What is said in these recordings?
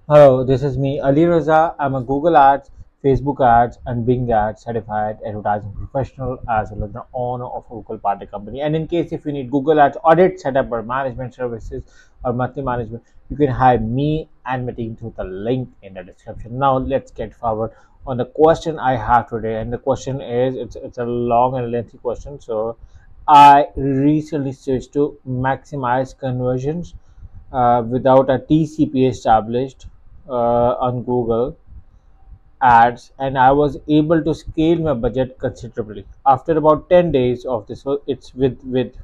Hello, this is me, Ali Raza. I'm a Google Ads, Facebook Ads, and Bing Ads certified advertising professional as well as the owner of a Google Partner company. And in case if you need Google Ads audit setup or management services or monthly management, you can hire me and my team through the link in the description. Now let's get forward on the question I have today, and the question is it's a long and lengthy question. So I recently switched to maximize conversions without a TCPA established on Google Ads, and I was able to scale my budget considerably. After about 10 days of this, so it's with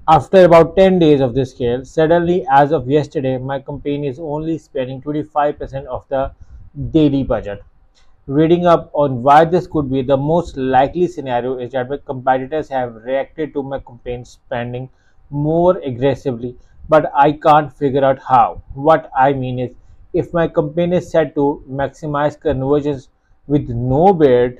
after about 10 days of this scale, suddenly as of yesterday, my campaign is only spending 25% of the daily budget. Reading up on why this could be, the most likely scenario is that my competitors have reacted to my campaign spending more aggressively, but I can't figure out how. What I mean is, if my campaign is set to maximize conversions with no bid,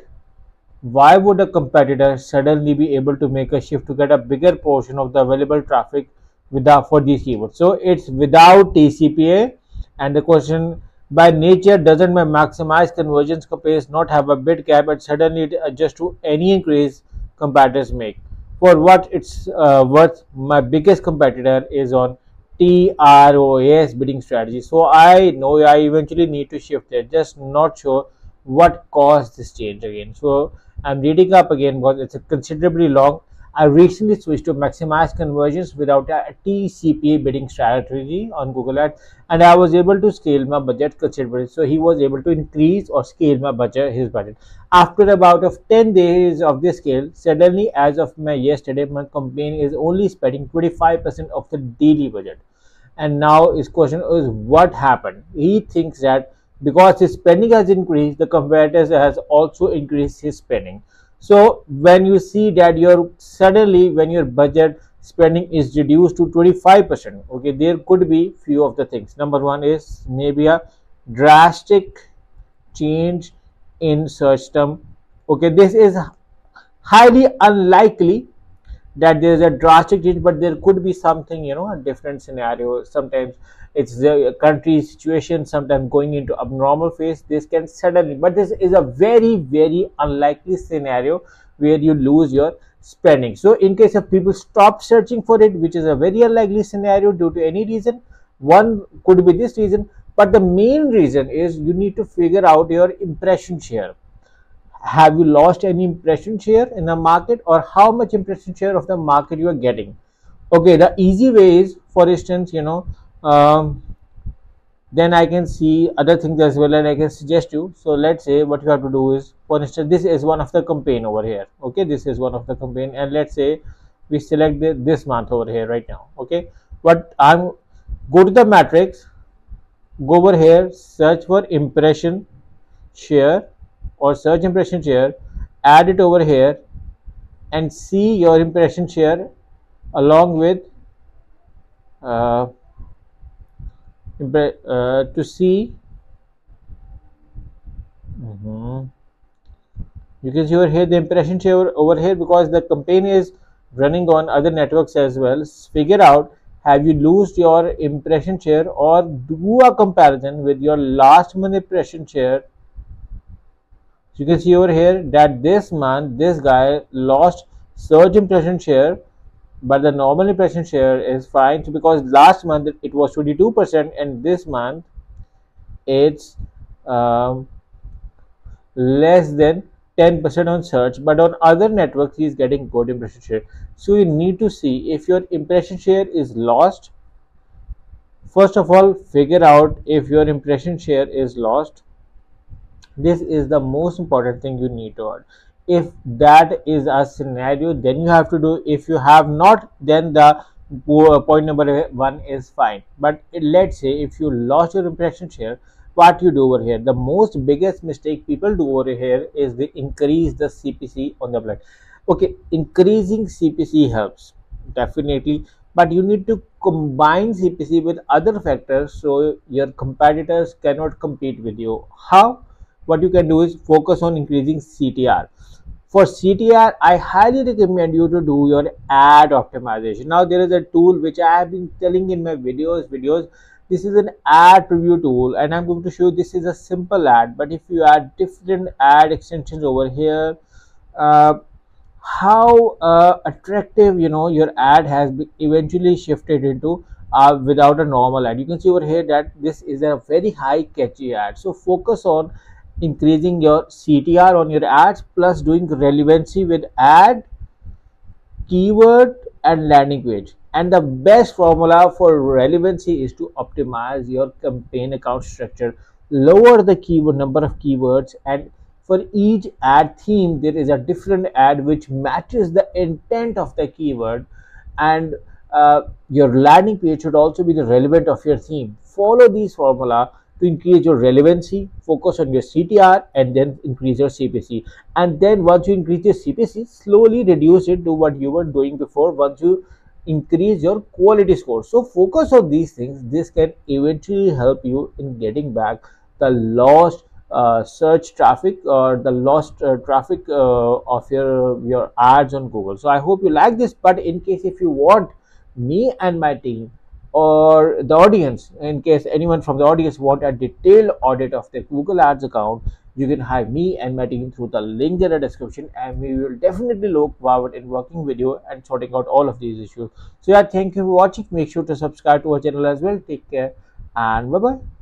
why would a competitor suddenly be able to make a shift to get a bigger portion of the available traffic without for these keywords? So it's without TCPA, and the question by nature doesn't my maximize conversions campaigns not have a bid cap and suddenly it adjusts to any increase competitors make. For what it's worth, my biggest competitor is on TROAS bidding strategy. So I know I eventually need to shift it, just not sure what caused this change again. So I'm reading up again because it's a considerably long. I recently switched to maximize conversions without a TCPA bidding strategy on Google Ads, and I was able to scale my budget considerably. So he was able to increase or scale my budget, his budget. After about of 10 days of this scale, suddenly as of my yesterday, my campaign is only spending 25% of the daily budget. And now his question is what happened. He thinks that because his spending has increased, the competitors has also increased his spending. So when you see that your suddenly when your budget spending is reduced to 25%, okay, there could be few of the things. Number one is maybe a drastic change in search term. Okay, this is highly unlikely that there is a drastic change, but there could be something, a different scenario. Sometimes it's the country situation, sometimes going into abnormal phase. This can suddenly, but this is a very, very unlikely scenario where you lose your spending. So in case of people stop searching for it, which is a very unlikely scenario due to any reason, one could be this reason, but the main reason is you need to figure out your impression share. Have you lost any impression share in the market, or how much impression share of the market you are getting? Okay, the easy way is, for instance, um, then I can see other things as well, and I can suggest you. So let's say what you have to do is, for instance, this is one of the campaign over here. Okay, this is one of the campaign, and let's say we select this month over here right now. Okay, what I'm go to the matrix, go over here, search for impression share or search impression share, add it over here and see your impression share along with uh, to see. Mhm. You can see over here the impression share over here because the campaign is running on other networks as well. Figure out, have you lost your impression share, or do a comparison with your last month impression share. So you can see over here that this month this guy lost search impression share, but the normal impression share is fine. So because last month it was 22% and this month it's um, less than 10% on search, but on other networks he is getting good impression share. So you need to see if your impression share is lost. First of all, figure out if your impression share is lost. This is the most important thing you need to add. If that is a scenario, then you have to do. If you have not, then the point number one is fine. But let's say if you lost your impression share, what you do over here, the most biggest mistake people do over here is they increase the CPC on the blood. Okay, increasing CPC helps definitely, but you need to combine CPC with other factors so your competitors cannot compete with you. How? What you can do is focus on increasing CTR. For CTR, I highly recommend you to do your ad optimization. Now there is a tool which I have been telling in my videos. This is an ad preview tool, and I'm going to show you this is a simple ad, but if you add different ad extensions over here, uh, how attractive your ad has eventually shifted into without a normal ad. You can see over here that this is a very high catchy ad. So focus on increasing your CTR on your ads, plus doing relevancy with ad, keyword, and landing page. And the best formula for relevancy is to optimize your campaign account structure, lower the keyword number of keywords, and for each ad theme there is a different ad which matches the intent of the keyword. And your landing page should also be the relevant of your theme. Follow these formula to increase your relevancy, focus on your CTR, and then increase your CPC. And then once you increase your CPC, slowly reduce it to what you were doing before once you increase your quality score. So focus on these things. This can eventually help you in getting back the lost search traffic or the lost traffic of your ads on Google. So I hope you like this, but in case if you want me and my team or the audience, in case anyone from the audience want a detailed audit of their Google Ads account, you can hire me and my team through the link in the description, and we will definitely look forward in working with you and sorting out all of these issues. So yeah, thank you for watching. Make sure to subscribe to our channel as well. Take care and bye bye.